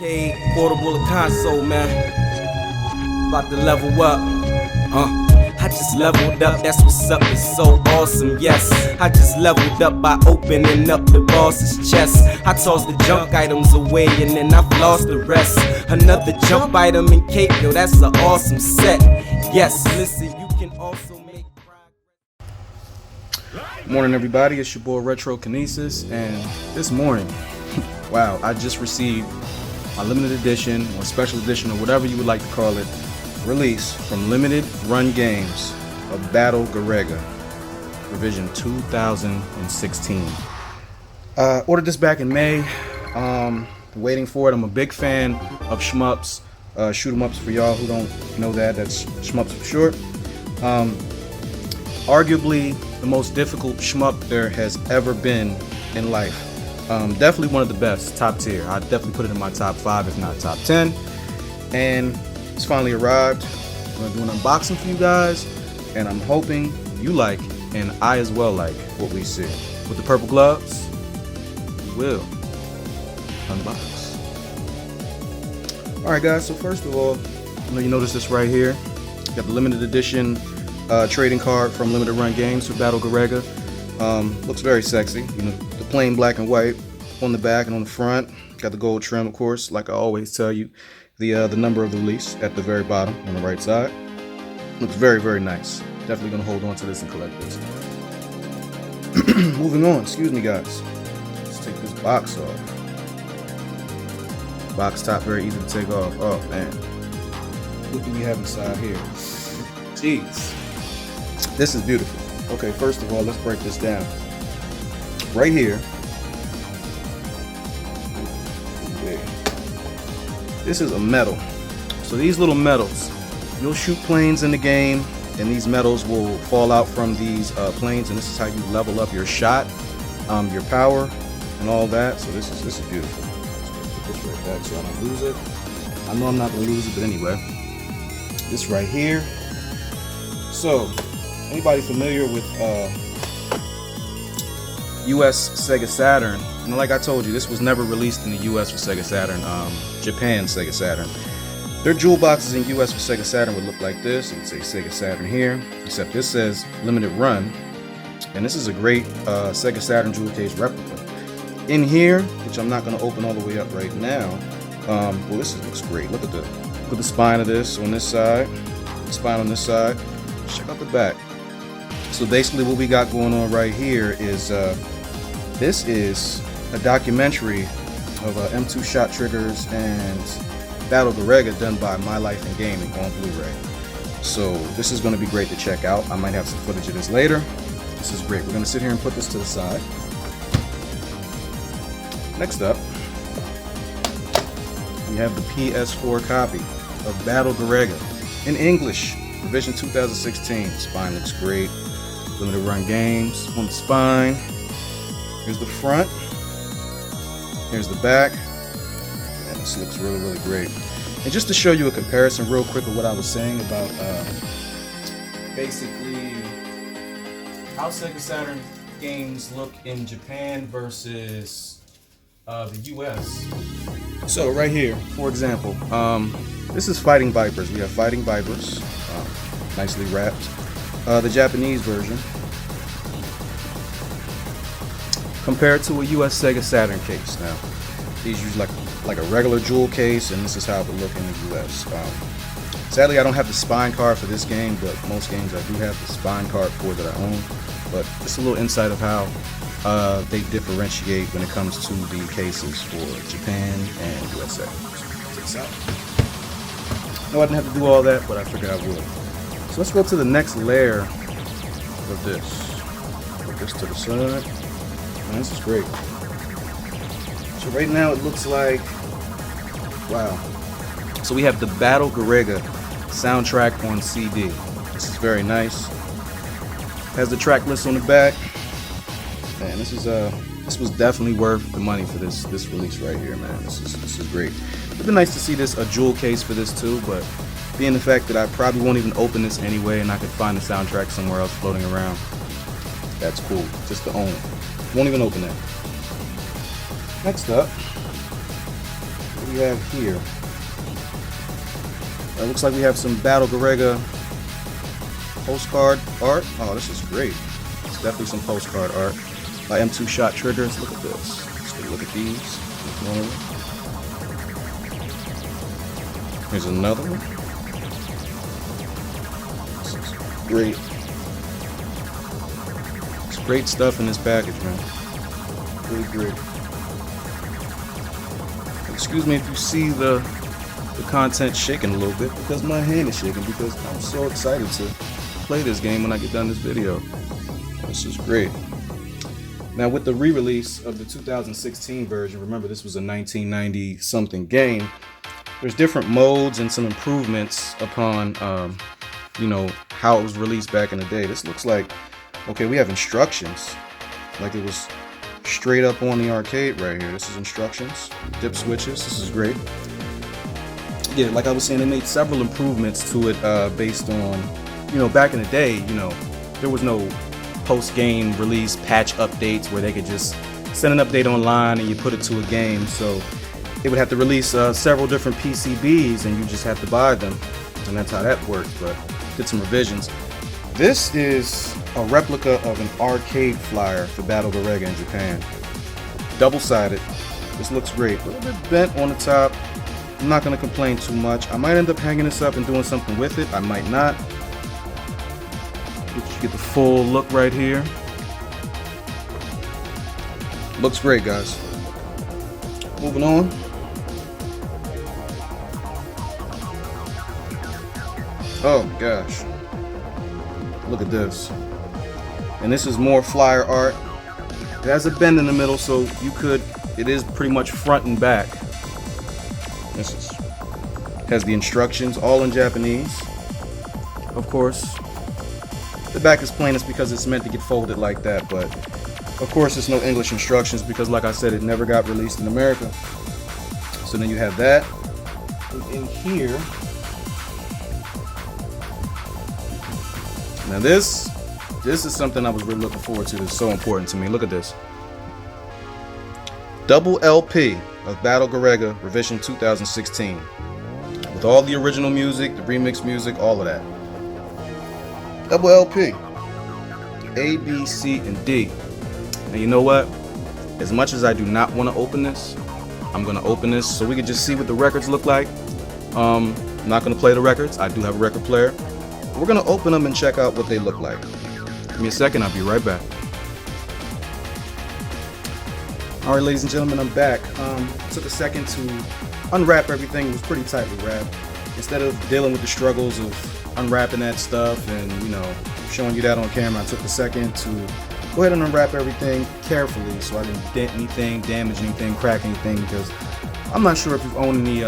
arcade, portable console, man. About to level up. I just leveled up, that's what's up, it's so awesome, yes. I just leveled up by opening up the boss's chest. I tossed the junk items away and then I've lost the rest. Another jump item in cape, yo, that's an awesome set. Yes, listen, you can also make progress. Morning everybody, it's your boy RetroKenesis, and this morning, wow, I just received my limited edition or special edition or whatever you would like to call it, release from Limited Run Games of Battle Garegga, revision 2016. Ordered this back in May. Waiting for it. I'm a big fan of shmups, shoot 'em ups. For y'all who don't know that's shmups for short. Arguably the most difficult shmup there has ever been in life. Definitely one of the best, top tier. I'd definitely put it in my top 5 if not top 10. And it's finally arrived. I'm gonna do an unboxing for you guys, and I'm hoping you like, and I as well like, what we see. With the purple gloves, we will unbox. Alright guys, so first of all, I know you notice this right here. Got the limited edition trading card from Limited Run Games for Battle Garegga. Looks very sexy. You know, the plain black and white on the back and on the front. Got the gold trim, of course, like I always tell you. The number of the release at the very bottom on the right side. Looks very, very nice. Definitely gonna hold on to this and collect this. Moving on, excuse me guys. Let's take this box off. Box top very easy to take off. Oh man. What do we have inside here? Jeez. This is beautiful. Okay, first of all, let's break this down. Right here. This is a medal. So these little medals, you'll shoot planes in the game, and these medals will fall out from these planes, and this is how you level up your shot, your power, and all that. So this is beautiful. Let's put this right back so I don't lose it. I know I'm not gonna lose it, but anyway, this right here. So anybody familiar with US Sega Saturn? And like I told you, this was never released in the US for Sega Saturn, Japan Sega Saturn. Their jewel boxes in US for Sega Saturn would look like this. It would say Sega Saturn here, except this says Limited Run. And this is a great Sega Saturn jewel case replica. In here, which I'm not going to open all the way up right now, well, this looks great. Look at the spine of this on this side, the spine on this side. Check out the back. So basically what we got going on right here is this is a documentary of M2 shot triggers and Battle Garegga done by My Life in Gaming on Blu-ray. So this is going to be great to check out. I might have some footage of this later. This is great. We're going to sit here and put this to the side. Next up, we have the PS4 copy of Battle Garegga in English, revision 2016. Spine looks great. Limited Run Games on the spine. Here's the front. Here's the back. And this looks really, really great. And just to show you a comparison real quick of what I was saying about basically how Sega Saturn games look in Japan versus the US. So right here, for example, this is Fighting Vipers. We have Fighting Vipers, nicely wrapped. The Japanese version, compared to a US Sega Saturn case. Now, these use like a regular jewel case, and this is how it would look in the US. Sadly, I don't have the spine card for this game, but most games I do have the spine card for that I own. But just a little insight of how they differentiate when it comes to the cases for Japan and USA. Check this out. No, I didn't have to do all that, but I figured I would. So let's go to the next layer of this. Put this to the side. Man, this is great. So right now it looks like, wow. So we have the Battle Garegga soundtrack on CD. This is very nice. Has the track list on the back. Man, this was definitely worth the money for this release right here, man. This is great. It'd be nice to see this a jewel case for this too, but being the fact that I probably won't even open this anyway and I could find the soundtrack somewhere else floating around, that's cool, just to own it. Won't even open that. Next up, we we have here? It looks like we have some Battle Garegga postcard art. Oh, this is great. It's definitely some postcard art by M2 Shot Triggers. Look at this. Let's take a look at these. Here's another one. This is great. It's great stuff in this package, man. Really great. Excuse me if you see the content shaking a little bit, because my hand is shaking, because I'm so excited to play this game when I get done this video. This is great. Now, with the re-release of the 2016 version, remember this was a 1990 something game, there's different modes and some improvements upon you know, how it was released back in the day. This looks like, okay, we have instructions like it was straight up on the arcade right here. This is instructions, dip switches. This is great. Yeah, like I was saying, they made several improvements to it based on, you know, back in the day, you know, there was no post-game release patch updates where they could just send an update online and you put it to a game. So it would have to release several different PCBs and you just have to buy them. And that's how that worked, but did some revisions. This is a replica of an arcade flyer for Battle Garegga in Japan. Double-sided. This looks great. A little bit bent on the top. I'm not going to complain too much. I might end up hanging this up and doing something with it. I might not. Get the full look right here. Looks great, guys. Moving on. Oh gosh. Look at this. And this is more flyer art. It has a bend in the middle, so it is pretty much front and back. This has the instructions all in Japanese. Of course, the back is plain. It's because it's meant to get folded like that, but of course there's no English instructions because, like I said, it never got released in America. So then you have that. In here, now this is something I was really looking forward to. It's so important to me. Look at this. Double LP of Battle Garegga Revision 2016. With all the original music, the remix music, all of that. Double LP. A, B, C, and D. Now you know what? As much as I do not want to open this, I'm going to open this so we can just see what the records look like. I'm not going to play the records. I do have a record player. We're going to open them and check out what they look like. Give me a second, I'll be right back. Alright, ladies and gentlemen, I'm back. Took a second to unwrap everything. It was pretty tightly wrapped. Instead of dealing with the struggles of unwrapping that stuff and, you know, showing you that on camera, I took a second to go ahead and unwrap everything carefully so I didn't dent anything, damage anything, crack anything, because I'm not sure if you've owned any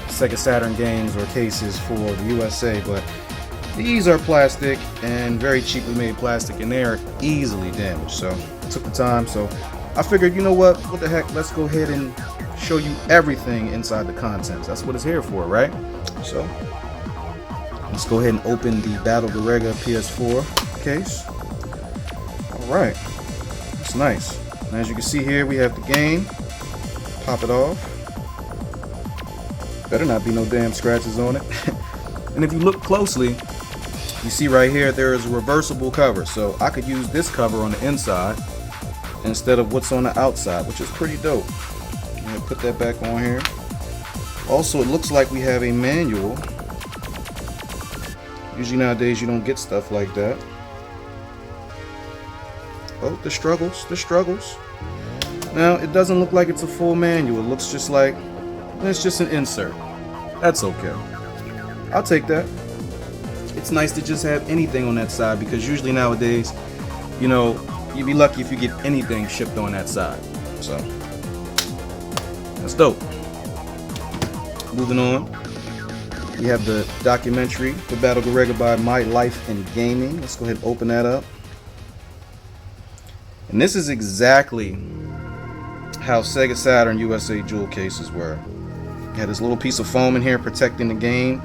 Sega Saturn games or cases for the USA, but these are plastic and very cheaply made plastic, and they are easily damaged. So I took the time. So I figured, you know what the heck, let's go ahead and show you everything inside the contents. That's what it's here for, right? So let's go ahead and open the Battle Garegga PS4 case. Alright, it's nice. And as you can see here, we have the game. Pop it off. Better not be no damn scratches on it. And if you look closely, you see right here there is a reversible cover, so I could use this cover on the inside instead of what's on the outside, which is pretty dope. I'm gonna put that back on here. Also, it looks like we have a manual. Usually nowadays you don't get stuff like that. Oh, the struggles. Now, it doesn't look like it's a full manual. It looks just like it's just an insert. That's okay. I'll take that. It's nice to just have anything on that side, because usually nowadays, you know, you'd be lucky if you get anything shipped on that side. So that's dope. Moving on, we have the documentary for Battle Garegga by My Life in Gaming. Let's go ahead and open that up. And this is exactly how Sega Saturn USA jewel cases were. You had this little piece of foam in here protecting the game.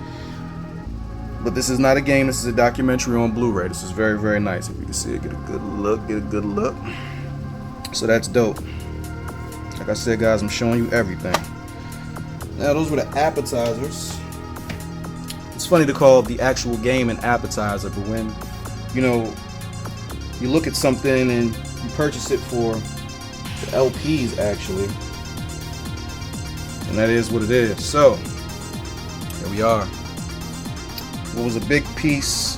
But this is not a game, this is a documentary on Blu-ray. This is very, very nice. If you can see it, get a good look. So that's dope. Like I said, guys, I'm showing you everything. Now those were the appetizers. It's funny to call the actual game an appetizer, but when you look at something and you purchase it for the LPs actually, and that is what it is. So here we are. What was a big piece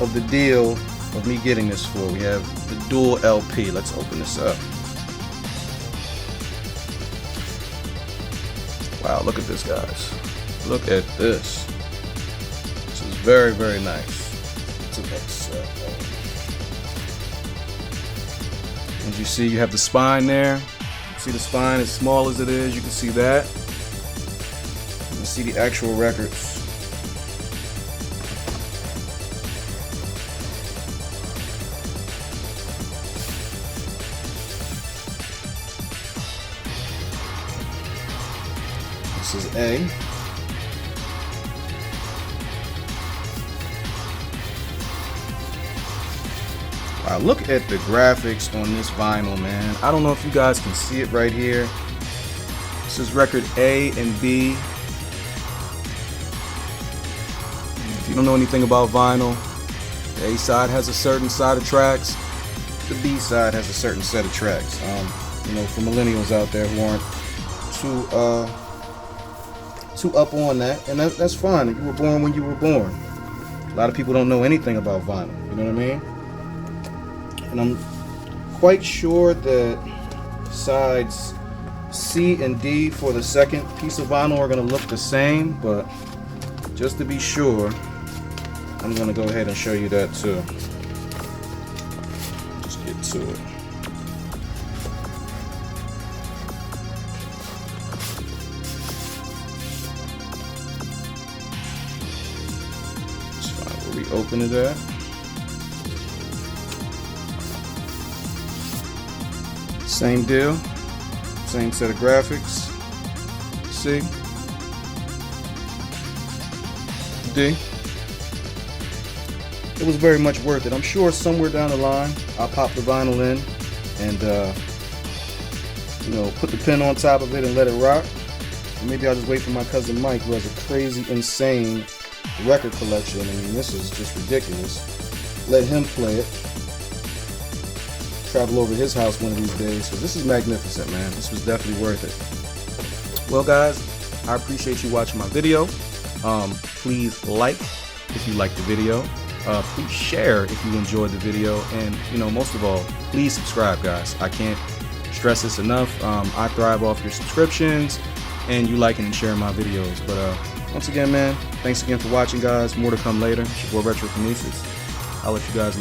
of the deal of me getting this for? We have the dual LP. Let's open this up. Wow, look at this, guys. Look at this. This is very, very nice. As you see, you have the spine there. See the spine, as small as it is, you can see that. You can see the actual records. This is A. Wow, look at the graphics on this vinyl, man. I don't know if you guys can see it right here. This is record A and B. If you don't know anything about vinyl, the A side has a certain side of tracks. The B side has a certain set of tracks. For millennials out there who aren't too up on that, and that's fine. You were born when you were born. A lot of people don't know anything about vinyl. You know what I mean? And I'm quite sure that sides C and D for the second piece of vinyl are going to look the same, but just to be sure, I'm going to go ahead and show you that too. Just get to it. Let's find where we open it at. Same deal, same set of graphics. C, D. It was very much worth it. I'm sure somewhere down the line I'll pop the vinyl in and put the pin on top of it and let it rock. Or maybe I'll just wait for my cousin Mike, who has a crazy, insane record collection. I mean, this is just ridiculous. Let him play it. Travel over to his house one of these days, because this is magnificent, man. This was definitely worth it. Well, guys, I appreciate you watching my video. Please like if you liked the video. Please share if you enjoyed the video, and most of all, please subscribe, guys. I can't stress this enough. I thrive off your subscriptions and you liking and sharing my videos. But once again, man, thanks again for watching, guys. More to come later. It's your boy RetroKenesis. I'll let you guys